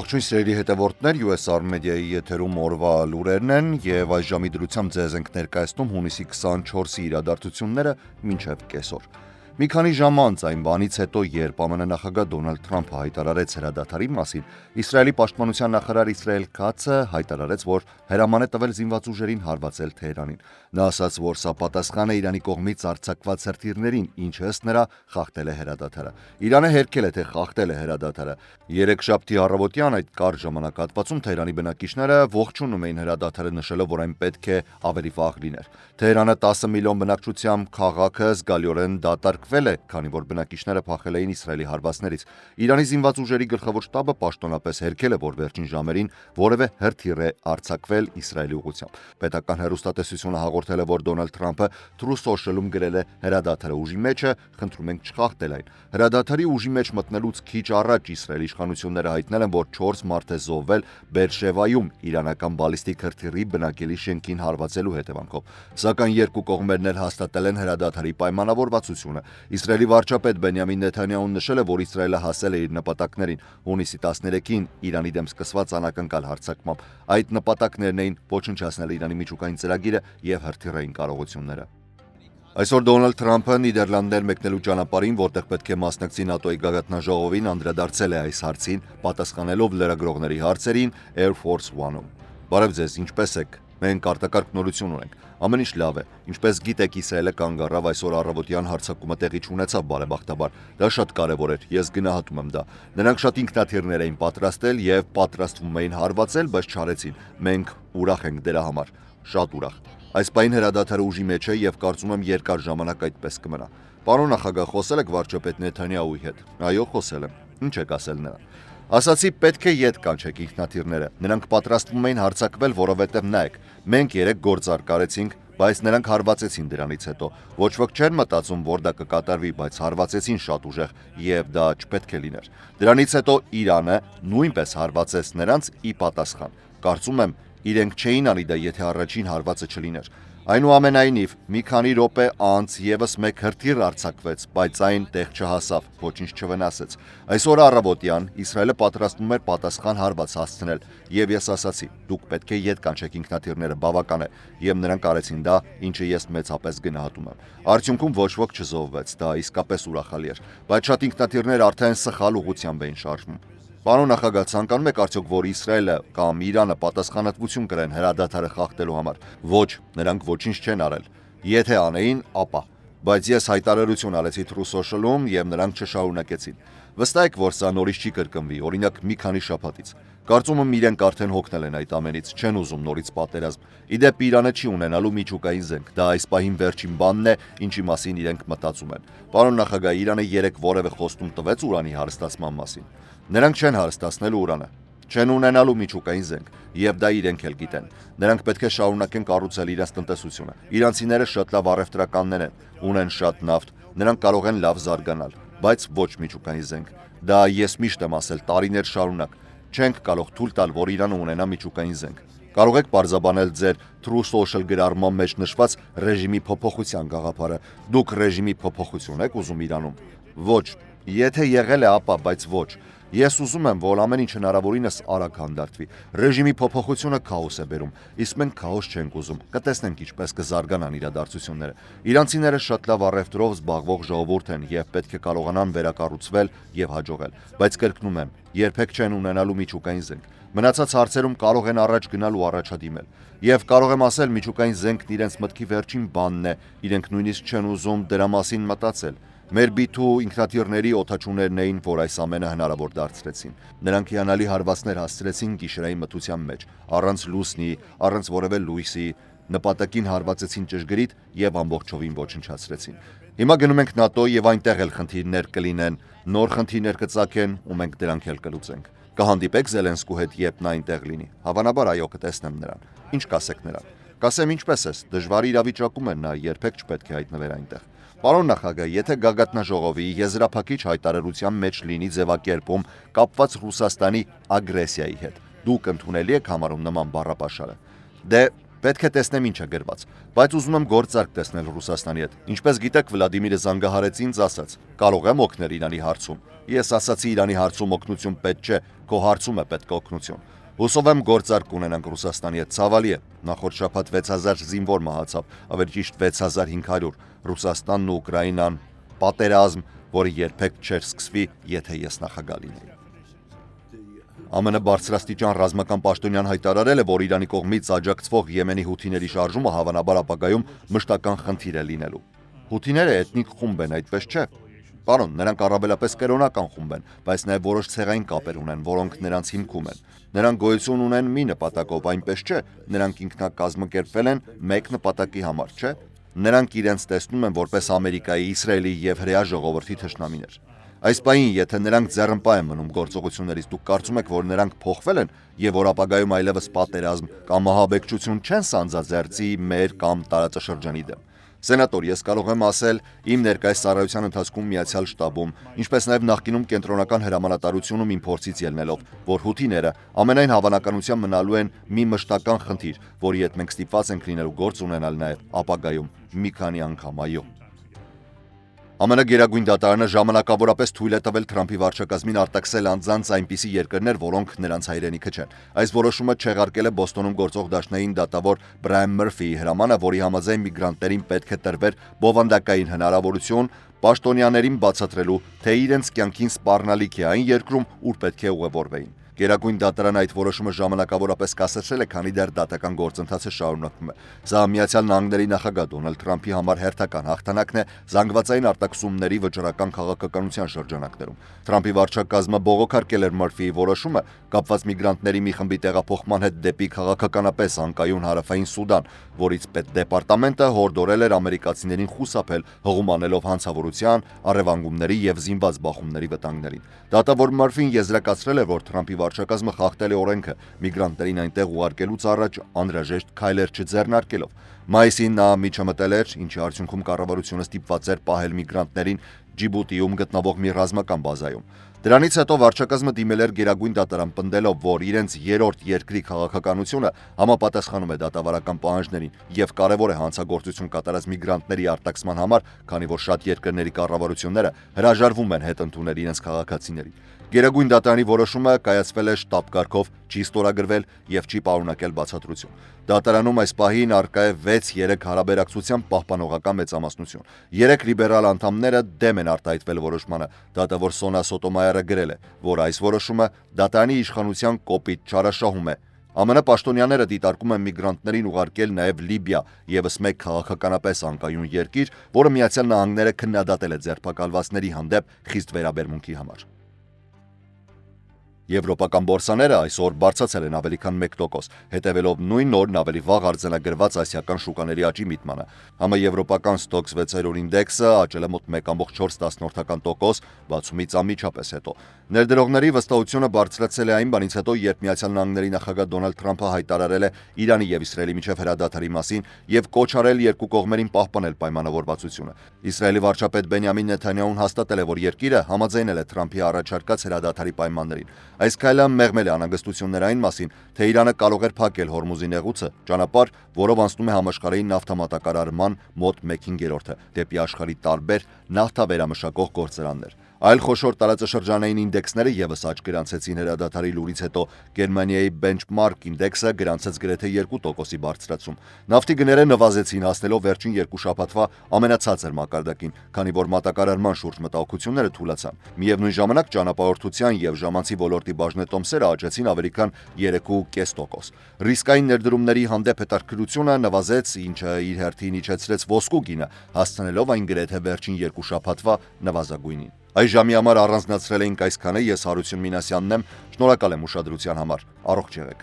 Ողջույն սիրելի հետևորդներ, US Army Media-ի եթերում օրվա լուրերն են եւ այս ժամի դրությամբ ձեզ ենք ներկայացնում հունիսի 24-ի իրադարձությունները մինչեւ կեսօր։ Մի քանի ժամ անց այն բանից հետո, երբ ԱՄՆ նախագահ Դոնալդ Թրամփը հայտարարեց հրադադարի մասին, Իսրայելի պաշտպանության նախարար Իսրայել Քաթզը հայտարարեց, որ հրաման է տվել զինված ուժերին հարվածել Թեհրանին։ Նա ասաց, որ սա պատասխան է Իրանի կողմից արձակված հրթիռներին, ինչը ըստ նրա խախտել է հրադադարը։ Իրանը հերքել է, թե խախտել է հրադադարը։ Երեքշաբթի առավոտյան այդ կարճ ժամանակահատվածում Թեհրանի բնակիչները ողջունում էին հրադադարը, նշելով, որ այն պետք է ավելի վաղ լիներ։ Թեհրանը 10 միլիոն բնակչությամբ քաղաքը զգալիորեն դատարկվել է, քանի որ բնակիչները փախել էին Իսրայելի հարվածներից։ Իրանի զինված ուժերի գլխավոր շտաբը պաշտոնապես հերքել է, որ վերջին ժամերին որևէ հրթիռ է արձակվել Իսրայելի ուղղությամբ։ Պետական հեռուստատեսությունը հաղորդել է, որ Դոնալդ Թրամփը Truth Social-ում գրել է հրադադարը ուժի մեջ է, խնդրում ենք չխախտել այն։ Հրադադարի ուժի մեջ մտնելուց քիչ առաջ Իսրայելի իշխանությունները հայտնել են, որ 4 մարդ է զոհվել Բերշևայում իրանական բալիստիկ հրթիռի բնակելի շենքին հարվածելու հետևանքով։ Սակայն երկու կողմերն էլ հաստատել են հրադադարի պայմանավորվածությունը։ Իսրայելի վարչապետ Բենյամին Նեթանյահուն նշել է, որ Իսրայելը հասել է իր նպատակներին հունիսի 13-ին Իրանի դեմ սկսված անակնկալ հարձակմամբ։ Այդ նպատակներն էին ոչնչացնել Իրանի միջուկային ծրագիրը եւ հրթիռային կարողությունները։ Այսօր Դոնալդ Թրամփը Նիդերլանդներ մեկնելու ճանապարհին, որտեղ պետք է մասնակցի ՆԱՏՕ-ի գագաթնաժողովին, անդրադարձել է այս հարցին, պատասխանելով լրագրողների հարցերին Air Force One-ում։ Բարև ձեզ, ինչպե՞ս եք։ Մենք արտակարգ նորություն ունենք։ Ամեն ինչ լավ է։ Ինչպես գիտեք, Իսրայելը կանգ առավ այսօր առավոտյան հարձակումը տեղի չունեցավ բարեբախտաբար։ Դա շատ կարևոր էր, ես գնահատում եմ դա։ Նրանք շատ ինքնաթիռներ էին պատրաստել եւ պատրաստվում էին հարվածել, բայց չարեցին։ Մենք ուրախ ենք դրա համար։ Շատ ուրախ։ Այս պայն հրադադարը ուժի մեջ է եւ կարծում եմ երկար ժամանակ այդպես կմնա։ Պարոն նախագահ, խոսել եք վարչապետ Նեթանյահուի հետ։ Այո, խոսել եմ։ Ինչ եք ասել նրան։ Ասացի, պետք է ետ կանչեք ինքնաթիռները։ Նրանք պատրաստվում էին հարձակվել, որովհետև նայեք, մենք 3 գործարք արեցինք, բայց նրանք հարվածեցին դրանից հետո։ Ոչ ոք չէր մտածում, որ դա կկատարվի, բայց հարվածեցին շատ ուժեղ եւ դա չպետք է լիներ։ Դրանից հետո Իրանը նույնպես հարվածեց նրանց ի պատասխան։ Կարծում եմ, իրենք չէին անի դա, եթե առաջին հարվածը չլիներ։ Այնուամենայնիվ, մի քանի րոպե անց եւս մեկ հրթիռ արձակվեց, բայց այն տեղ չհասավ, ոչինչ չվնասեց։ Այսօր առավոտյան Իսրայելը պատրաստվում էր պատասխան հարված հասցնել, եւ ես ասացի, դուք պետք է ետ կանչեք ինքնաթիռները, բավական է, եւ նրանք արեցին դա, ինչը ես մեծապես գնահատում եմ։ Արդյունքում ոչ ոք չզոհվեց, դա իսկապես ուրախալի էր, բայց շատ ինքնաթիռներ արդեն սխալ ուղղությամբ էին շարժվում։ Պարոն նախագահ, ցանկանում եք արդյոք, որ Իսրայելը կամ Իրանը պատասխանատվություն կրեն հրադադարը խախտելու համար։ Ոչ, նրանք ոչինչ չեն արել։ Եթե անեին, ապա։ Բայց ես հայտարարություն արեցի Truth Social-ում եւ նրանք չշարունակեցին։ Վստահ եք, որ սա նորից չի կրկնվի, օրինակ մի քանի շաբաթից։ Կարծում եմ իրենք արդեն հոգնել են այդ ամենից, չեն ուզում նորից պատերազմ։ Իդեպ Իրանը չի ունենալու միջուկային զենք, դա այս պահին վերջին բանն է, ինչի մասին իրենք մտածում են։ Պարոն նախագահ, Իրանը երեք որևէ խոստում տվեց ուրանի հարստացման մասին։ Նրանք չեն հարստացնելու ուրանը, չեն ունենալու միջուկային զենք, եւ դա իրենք էլ գիտեն։ Նրանք պետք է շարունակեն կառուցել իրենց տնտեսությունը։ Իրանցիները շատ լավ առևտրականներ են, ունեն շատ նավթ, նրանք կարող են լավ զարգանալ, բայց ոչ միջուկային զենք։ Դա ես միշտ եմ ասել տարիներ շարունակ։ Չենք կարող թույլ տալ, որ Իրանը ունենա միջուկային զենք։ Կարող եք պարզաբանել ձեր Truth Social գրառման մեջ նշված ռեժիմի փոփոխության գաղափարը։ Դուք ռեժիմի փոփոխություն եք ուզում Իրանում։ Ոչ, եթե եղել է, ապա, բայց ոչ։ Ես ուզում եմ, որ ամեն ինչ հնարավորինս արագ հանդարտվի։ Ռեժիմի փոփոխությունը քաոս է բերում, իսկ մենք քաոս չենք ուզում։ Կտեսնենք ինչպես կզարգանան իրադարձությունները։ Իրանցիները շատ լավ առևտրով զբաղվող ժողովուրդ են եւ պետք է կարողանան վերակառուցվել եւ հաջողել։ Բայց կրկնում եմ, երբեք չեն ունենալու միջուկային զենք։ Մնացած հարցերում կարող են առաջ գնալ ու առաջադիմել։ Եվ կարող եմ ասել, միջուկային զենքն իրենց մտքի վերջին բանն է, իրենք նույնիսկ չեն ուզում դրա մասին մտածել։ Մեր B2 ինքնաթիռների օդաչուներն էին, որ այս ամենը հնարավոր դարձրեցին։ Նրանք հիանալի հարվածներ հասցրեցին գիշերային մթության մեջ, առանց լուսնի, առանց որևէ լույսի, նպատակին հարվածեցին ճշգրիտ եւ ամբողջովին ոչնչացրեցին։ Հիմա գնում ենք ՆԱՏՕ եւ այնտեղ էլ խնդիրներ կլինեն, նոր խնդիրներ կծագեն ու մենք դրանք էլ կլուծենք։ Կհանդիպեք Զելենսկու հետ, երբ նա այնտեղ լինի։ Հավանաբար այո, կտեսնեմ նրան։ Ինչ կասեք նրան։ Կասեմ ինչպես ես, դժվար իրավիճակում է նա, երբեք չպետք է հայտնվեր այնտեղ։ Պարոն նախագահ, եթե գագաթնաժողովի եզրափակիչ հայտարարության մեջ լինի ձևակերպում կապված Ռուսաստանի ագրեսիայի հետ, դուք ընդունելի եք համարում նման բառապաշարը։ Դե Պետք է տեսնեմ ինչ է գրված, բայց ուզում եմ գործարք տեսնել Ռուսաստանի հետ։ Ինչպես գիտեք, Վլադիմիրը զանգահարեց ինձ, ասաց. «Կարող եմ օգնել Իրանի հարցում»։ Ես ասացի Իրանի հարցում օգնություն պետք չէ, քո հարցում է պետք օգնություն։ Հուսով եմ գործարք ունենանք Ռուսաստանի հետ, ցավալի է։ Նախորդ շաբաթ 6000 զինվոր մահացավ, ավելի ճիշտ 6500, Ռուսաստանն ու Ուկրաինան, պատերազմ, որը երբեք չէր սկսվի, եթե ես նախագահ լինեի։ ԱՄՆ բարձրաստիճան ռազմական պաշտոնյան հայտարարել է, որ Իրանի կողմից աջակցվող Եմենի հութիների շարժումը հավանաբար ապագայում մշտական խնդիր է լինելու։ Հութիները էթնիկ խումբ են, այդպես չէ։ Պարոն, նրանք առավելապես կերոնական խումբ են, բայց նաև որոշ ցեղային կապեր ունեն, որոնք նրանց հիմքում են։ Նրանք գոյություն ունեն մի նպատակով, այնպես չէ։ Նրանք ինքնակազմակերպվել են մեկ նպատակի համար, չէ։ Նրանք իրենց տեսնում են որպես Ամերիկայի, Իսրայելի եւ հրեա ժողովրդի թշնամիներ։ Այս պահին, եթե նրանք ձեռնպահ են մնում գործողություններից, դուք կարծում եք, որ նրանք փոխվել են եւ որ ապագայում այլևս պատերազմ կամ ահաբեկչություն չեն սանձազերծի մեր կամ տարածաշրջանի դեմ։ Սենատոր, ես կարող եմ ասել իմ ներկայիս ծառայության ընթացքում Միացյալ Շտաբում, ինչպես նաև նախկինում կենտրոնական հրամանատարությունում իմ փորձից ելնելով, որ հութիները ամենայն հավանականությամբ մնալու են մի մշտական խնդիր, որի հետ մենք ստիպված ենք լինելու գործ ունենալ նաև ապագայում մի քանի անգամ, այո։ ԱՄՆ գերագույն դատարանը ժամանակավորապես թույլ է տվել Թրամփի վարչակազմին արտաքսել անձանց այնպիսի երկրներ, որոնք նրանց հայրենիքը չեն։ Այս որոշումը չեղարկել է Բոստոնում գործող դաշնային դատավոր Բրայան Մըրֆիի հրամանը, որի համաձայն միգրանտներին պետք է տրվեր բովանդակային հնարավորություն պաշտոնյաներին բացատրելու, թե իրենց կյանքին սպառնալիք է այն երկրում, ուր պետք է ուղևորվեին։ Գերագույն դատարանը այդ որոշումը ժամանակավորապես կասեցրել է, քանի դեռ դատական գործընթացը շարունակվում է։ Սա Միացյալ Նահանգների նախագահ Դոնալդ Թրամփի համար հերթական հաղթանակն է զանգվածային արտաքսումների վճռական քաղաքականության շրջանակներում։ Թրամփի վարչակազմը բողոքարկել էր Մըրֆիի որոշումը կապված միգրանտների մի խմբի տեղափոխման հետ դեպի քաղաքականապես անկայուն հարավային Սուդան, որից պետդեպարտամենտը հորդորել էր ամերիկացիներին խուսափել, հղում անելով հանցավորության, առևանգումների եւ զինված բախումների վտանգներին։ Դատավոր Մըրֆին եզրակացրել է, որ Թրամփի վարչակազմը խախտել է օրենքը միգրանտներին այնտեղ ուղարկելուց առաջ անհրաժեշտ քայլեր չձեռնարկելով։ Մայիսին նա միջամտել էր, ինչի արդյունքում կառավարությունը ստիպված էր պահել միգրանտներին Ջիբուտիում գտնվող մի ռազմական բազայում։ Դրանից հետո վարչակազմը դիմել էր գերագույն դատարան պնդելով, որ իրենց երրորդ երկրի քաղաքականությունը համապատասխանում է դատավարական պահանջներին եւ կարեւոր է հանցագործություն կատարած միգրանտների արտաքսման համար, քանի որ շատ երկրների կառավարությունները հրաժարվում են հետ ընդունել իրենց քաղաքացիներին։ Գերագույն դատարանի որոշումը կայացվել է շտապ կարգով, չի ստորագրվել եւ չի պարունակել բացատրություն։ Դատարանում այս պահին առկա է 6-3 հարաբերակցության պահպանողական մեծամասնություն։ 3 լիբերալ անդամները դեմ են արտահայտվել որոշմանը։ Դատավոր Սոնա Սոտոմայերը գրել է, որ այս որոշումը դատարանի իշխանության կոպիտ չարաշահում է։ ԱՄՆ պաշտոնյաները դիտարկում են միգրանտներին ուղարկել նաև Լիբիա, եւս մեկ քաղաքականապես անկայուն երկիր, որը Միացյալ Նահանգները քննադատել է ձերբակալվածների հանդեպ խիստ վերաբերմունքի համար։ Եվրոպական բորսաները այսօր բարձրացել են ավելի քան 1%, հետևելով նույն օրն ավելի վաղ արձանագրված ասիական շուկաների աճի միտմանը։ Համաեվրոպական Stoxx 600 ինդեքսը աճել է մոտ 1.4%, բացումից անմիջապես հետո։ Ներդրողների վստահությունը բարձրացել է այն բանից հետո, երբ Միացյալ Նահանգների նախագահ Դոնալդ Թրամփը հայտարարել է Իրանի եւ Իսրայելի միջև հրադադարի մասին եւ կոչ արել երկու կողմերին պահպանել պայմանավորվածությունը։ Իսրայելի վարչապետ Բենյամին Նեթանյահուն հաստատել է, որ երկիրը համաձայնել է Թրամփի առաջարկած հրադադարի պայմաններին։ Այս քայլը մեղմել է անհանգստություններ այն մասին, թե Իրանը կարող էր փակել Հորմուզի նեղուցը, ճանապարհ, որով անցնում է համաշխարհային նավթամատակարարման մոտ 1/5-ը դեպի աշխարհի տարբեր նավթավերամշակող գործարաններ։ Այլ խոշոր տարածաշրջանային ինդեքսները եւս աճ գրանցեցին հրադադարի լուրից հետո։ Գերմանիայի Benchmark ինդեքսը գրանցեց գրեթե 2%-ի բարձրացում։ Նավթի գները նվազեցին, հասնելով վերջին 2 շաբաթվա ամենացածր մակարդակին, քանի որ մատակարարման շուրջ մտահոգությունները թուլացան։ Միևնույն ժամանակ ճանապարհորդության եւ ժամանցի ոլորտի բաժնետոմսերը աճեցին ավելի քան 3.5%։ Ռիսկային ներդրումների հանդեպ հետաքրքրությունը նվազեց, ինչը իր հերթին իջեցրեց ոսկու գինը, հասցնելով այն գրեթե վերջին 2 շաբաթվա նվազագույնին։ Այս ժամի համար առանձնացրել էինք այսքանը, ես Հարություն Մինասյանն եմ, շնորհակալ եմ ուշադրության համար, առողջ եղեք։